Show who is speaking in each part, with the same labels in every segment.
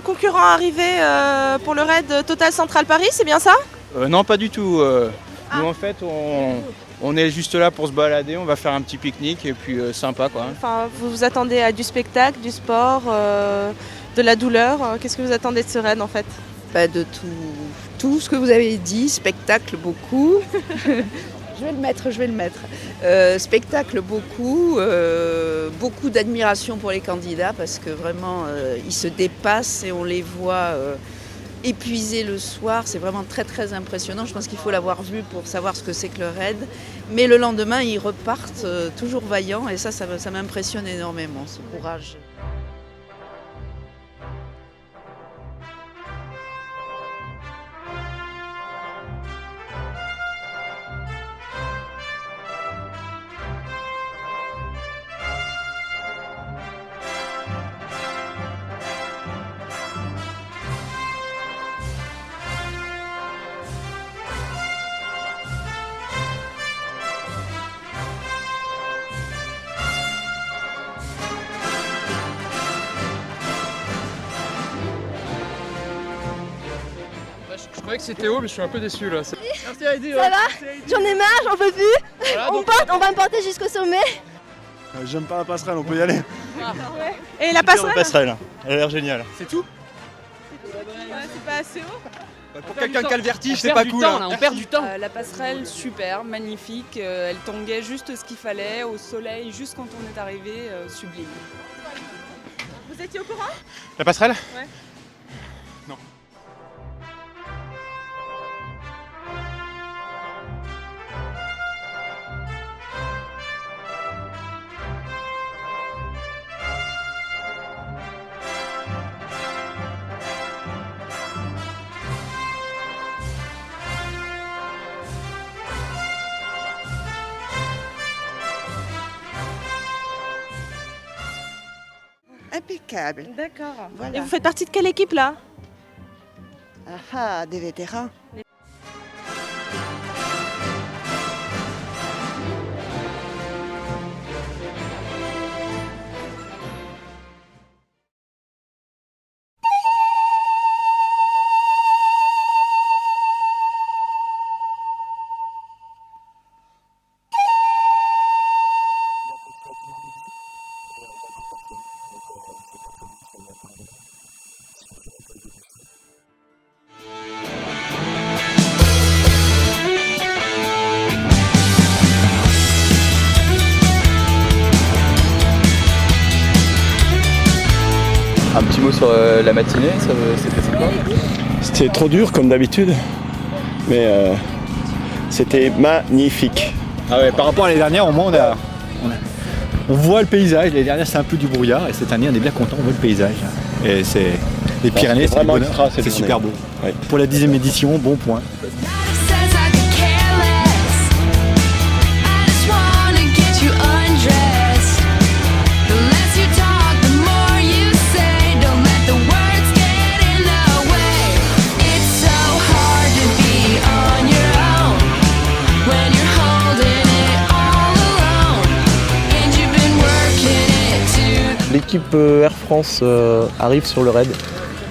Speaker 1: concurrent arrivé pour le raid Total Central Paris, c'est bien ça?
Speaker 2: Non, pas du tout. Nous, en fait, on est juste là pour se balader, on va faire un petit pique-nique et puis sympa, quoi.
Speaker 1: Enfin, vous vous attendez à du spectacle, du sport, de la douleur. Qu'est-ce que vous attendez de ce raid en fait?
Speaker 3: De tout ce que vous avez dit, spectacle beaucoup. Je vais le mettre. Spectacle beaucoup, beaucoup d'admiration pour les candidats parce que vraiment ils se dépassent et on les voit épuisés le soir. C'est vraiment très très impressionnant. Je pense qu'il faut l'avoir vu pour savoir ce que c'est que le raid. Mais le lendemain, ils repartent toujours vaillants et ça m'impressionne énormément, ce courage.
Speaker 4: Je croyais que c'était haut, mais je suis un peu déçu là. Merci Heidi.
Speaker 5: Ça va? J'en ai marre, j'en peux plus.
Speaker 4: Voilà,
Speaker 5: On va me porter jusqu'au sommet.
Speaker 6: J'aime pas la passerelle, on peut y aller.
Speaker 1: Et la passerelle?
Speaker 6: Elle a l'air géniale.
Speaker 4: C'est tout?
Speaker 1: C'est pas assez haut?
Speaker 2: Pour quelqu'un qui a le vertige, c'est pas cool.
Speaker 4: On perd du temps.
Speaker 7: La passerelle, super, magnifique. Elle tanguait juste ce qu'il fallait, au soleil, juste quand on est arrivé, sublime.
Speaker 1: Vous étiez au courant?
Speaker 6: La passerelle?
Speaker 1: Ouais.
Speaker 6: Non.
Speaker 3: Impeccable.
Speaker 1: D'accord.
Speaker 3: Voilà.
Speaker 1: Et vous faites partie de quelle équipe là?
Speaker 3: Des vétérans.
Speaker 2: Un petit mot sur la matinée, c'était sympa.
Speaker 6: C'était trop dur comme d'habitude, mais c'était magnifique.
Speaker 8: Ah ouais, par rapport à l'année dernière, au moins on voit le paysage. L'année dernière c'est un peu du brouillard et cette année on est bien content, on voit le paysage. Et c'est les Pyrénées, c'est
Speaker 6: vraiment
Speaker 8: bonheur,
Speaker 6: extra, cette
Speaker 8: c'est
Speaker 6: journée.
Speaker 8: super beau.
Speaker 6: Ouais.
Speaker 8: Pour la 10e édition, bon point.
Speaker 9: L'équipe Air France arrive sur le raid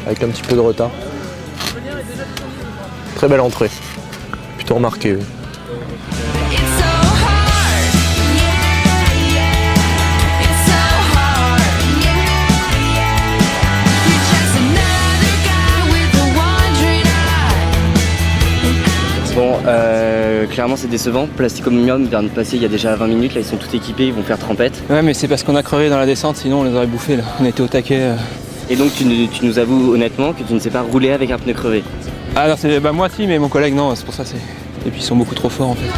Speaker 9: avec un petit peu de retard. Très belle entrée, plutôt remarquée. Oui.
Speaker 10: Bon, clairement c'est décevant. Plastic Omnium vient de passer il y a déjà 20 minutes, là ils sont tous équipés, ils vont faire trempette.
Speaker 4: Ouais, mais c'est parce qu'on a crevé dans la descente, sinon on les aurait bouffés là. On était au taquet.
Speaker 10: Et donc tu nous avoues honnêtement que tu ne sais pas rouler avec un pneu crevé.
Speaker 4: Ah non, moi si, mais mon collègue non, c'est pour ça. Et puis ils sont beaucoup trop forts en fait.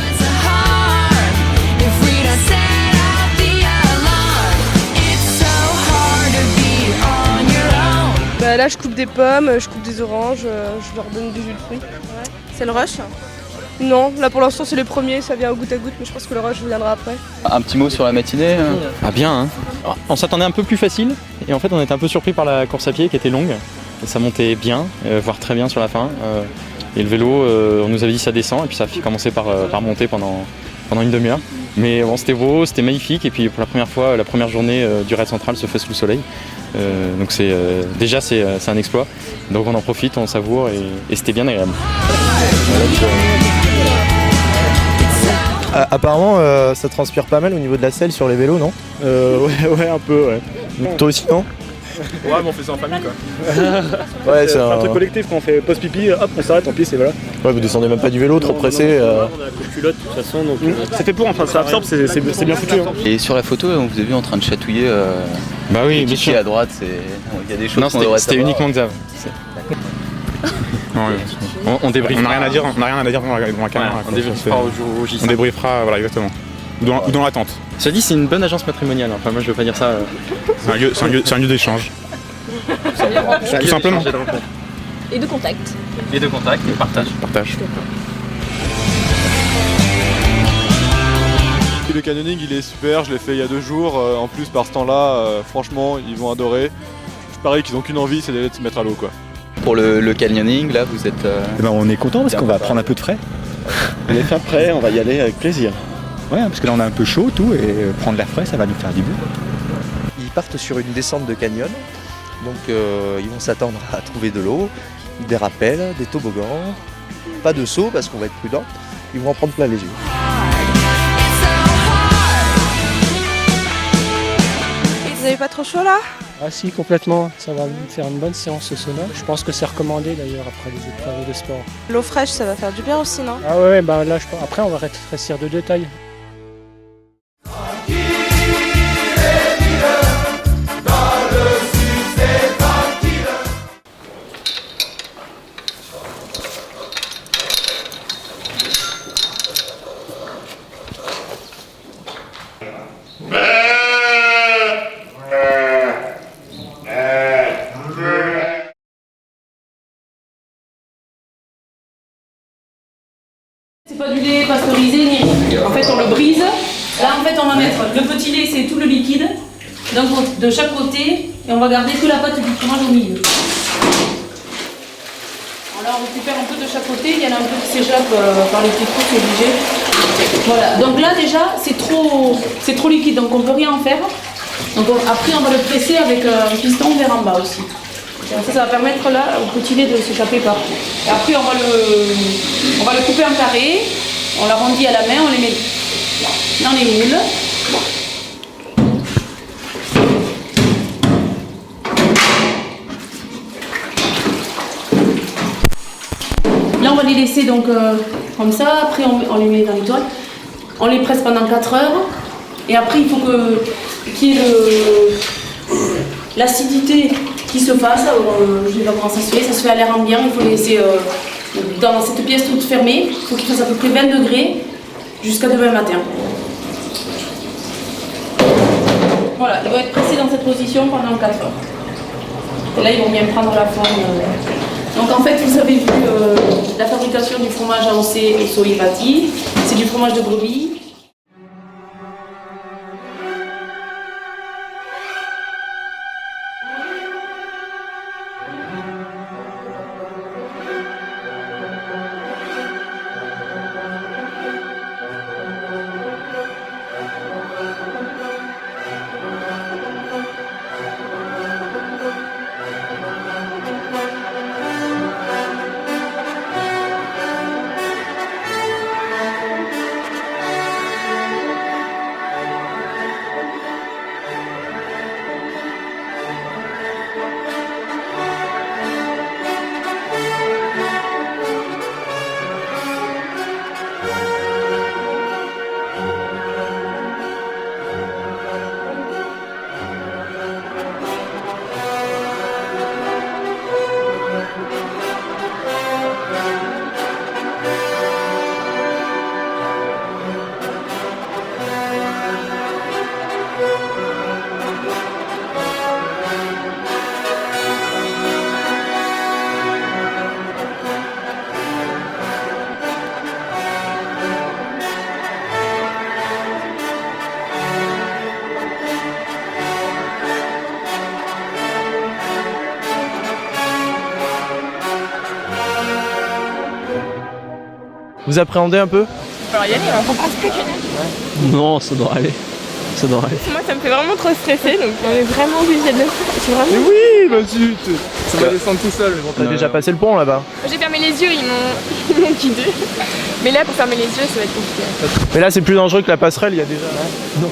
Speaker 5: Là, je coupe des pommes, je coupe des oranges, je leur donne du jus de fruits.
Speaker 1: Ouais. C'est le rush?
Speaker 5: Non, là pour l'instant c'est les premiers, ça vient au goutte à goutte, mais je pense que le rush viendra après.
Speaker 2: Un petit mot sur la matinée.
Speaker 9: Ah bien, hein. On s'attendait un peu plus facile et en fait on était un peu surpris par la course à pied qui était longue. Et ça montait bien, voire très bien sur la fin. Et le vélo, on nous avait dit ça descend et puis ça a commencé par monter pendant une demi-heure. Mais bon, c'était beau, c'était magnifique et puis pour la première fois, la première journée du raid central se fait sous le soleil. Donc déjà c'est un exploit. Donc on en profite, on savoure et c'était bien agréable.
Speaker 11: Apparemment, ça transpire pas mal au niveau de la selle sur les vélos, non?
Speaker 8: Ouais, un peu, ouais.
Speaker 11: Toi aussi, non?
Speaker 4: Ouais, mais on fait ça en famille quoi.
Speaker 11: Ouais, c'est
Speaker 8: un truc collectif, quand on fait post-pipi, hop, on s'arrête, en piste et voilà.
Speaker 11: Ouais, vous descendez même pas du vélo, trop pressé.
Speaker 8: On a la culotte de toute façon, donc c'est fait pour, enfin ça absorbe, c'est bien foutu. Hein.
Speaker 12: Et sur la photo, on vous a vu en train de chatouiller.
Speaker 9: Bah oui, bien sûr.
Speaker 12: À droite, il y a des choses.
Speaker 9: Non,
Speaker 12: qu'on devrait
Speaker 9: c'était
Speaker 12: savoir.
Speaker 9: uniquement Xav. On débriefera.
Speaker 6: On n'a rien à dire devant la caméra.
Speaker 9: On débriefera au jour J5.
Speaker 6: On débriefera, voilà, exactement. Ou dans l'attente.
Speaker 9: Ça dit, c'est une bonne agence matrimoniale. Enfin, moi, je veux pas dire ça.
Speaker 6: C'est un lieu d'échange. Tout simplement.
Speaker 5: Et de contact.
Speaker 9: Et de contact, et partage.
Speaker 13: Le canyoning il est super, je l'ai fait il y a 2 jours, en plus par ce temps-là, franchement ils vont adorer. Je parie qu'ils n'ont qu'une envie, c'est d'aller se mettre à l'eau quoi.
Speaker 12: Pour le canyoning, là vous êtes...
Speaker 8: Eh ben, on est content parce qu'on va prendre un peu de frais.
Speaker 6: On est fin prêt, on va y aller avec plaisir.
Speaker 8: Ouais, parce que là on a un peu chaud tout et prendre l'air frais ça va nous faire du bien.
Speaker 11: Ils partent sur une descente de canyon, donc ils vont s'attendre à trouver de l'eau, des rappels, des toboggans, pas de saut parce qu'on va être prudent, ils vont en prendre plein les yeux.
Speaker 1: Vous avez pas trop chaud là?
Speaker 14: Ah si, complètement. Ça va me faire une bonne séance au sauna. Je pense que c'est recommandé d'ailleurs après les épreuves de sport.
Speaker 1: L'eau fraîche, ça va faire du bien aussi, non?
Speaker 14: Ah ouais, bah là, après on va rétrécir de détails.
Speaker 15: C'est pas du lait pasteurisé ni rien. En fait, on le brise. Là, en fait, on va mettre le petit lait, c'est tout le liquide, donc de chaque côté, et on va garder que la pâte du fromage au milieu. Alors là, on récupère un peu de chaque côté. Il y en a un peu qui s'échappe par les petits trous, c'est obligé. Voilà. Donc là, déjà, c'est trop liquide, donc on peut rien en faire. Donc après, on va le presser avec un piston vers en bas aussi. Ça va permettre là au petit lait de s'échapper partout. Et après, on va le couper en carré, on l'arrondit à la main, on les met dans les moules. Là, on va les laisser donc comme ça. Après, on les met dans les toiles. On les presse pendant 4 heures. Et après, il faut qu'il y ait l'acidité qui se fasse. Je ne sais pas comment ça se fait. Ça se fait à l'air ambiant. Il faut les laisser dans cette pièce toute fermée. Il faut qu'il fasse à peu près 20 degrés jusqu'à demain matin. Voilà, ils vont être pressés dans cette position pendant 4 heures. Et là, ils vont bien prendre la forme. Donc en fait, vous avez vu la fabrication du fromage AOC et soye bâti. C'est du fromage de brebis.
Speaker 11: Vous appréhendez un peu?
Speaker 5: On peut y aller, on comprend ce que tu dis.
Speaker 11: Non, ça doit aller.
Speaker 16: ça devrait aller.
Speaker 5: Moi, ça me fait vraiment trop stresser, donc on est vraiment obligé de le faire. C'est vraiment...
Speaker 16: Mais oui, bah zut, ça va descendre tout seul. Bon, t'as déjà passé le pont là-bas.
Speaker 5: J'ai fermé les yeux, ils m'ont guidé. Mais là, pour fermer les yeux, ça va être compliqué.
Speaker 16: Mais là, c'est plus dangereux que la passerelle, il y a déjà. Non.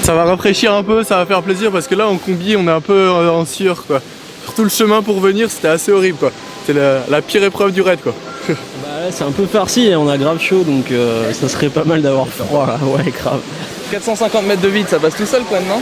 Speaker 16: Ça va rafraîchir un peu, ça va faire plaisir parce que là, en combi, on est un peu en sueur quoi. Surtout le chemin pour venir, c'était assez horrible quoi. C'était la pire épreuve du raid quoi.
Speaker 14: Bah là, c'est un peu farci et on a grave chaud, donc ça serait pas mal d'avoir froid là, ouais, grave.
Speaker 16: 450 mètres de vide, ça passe tout seul quoi, non?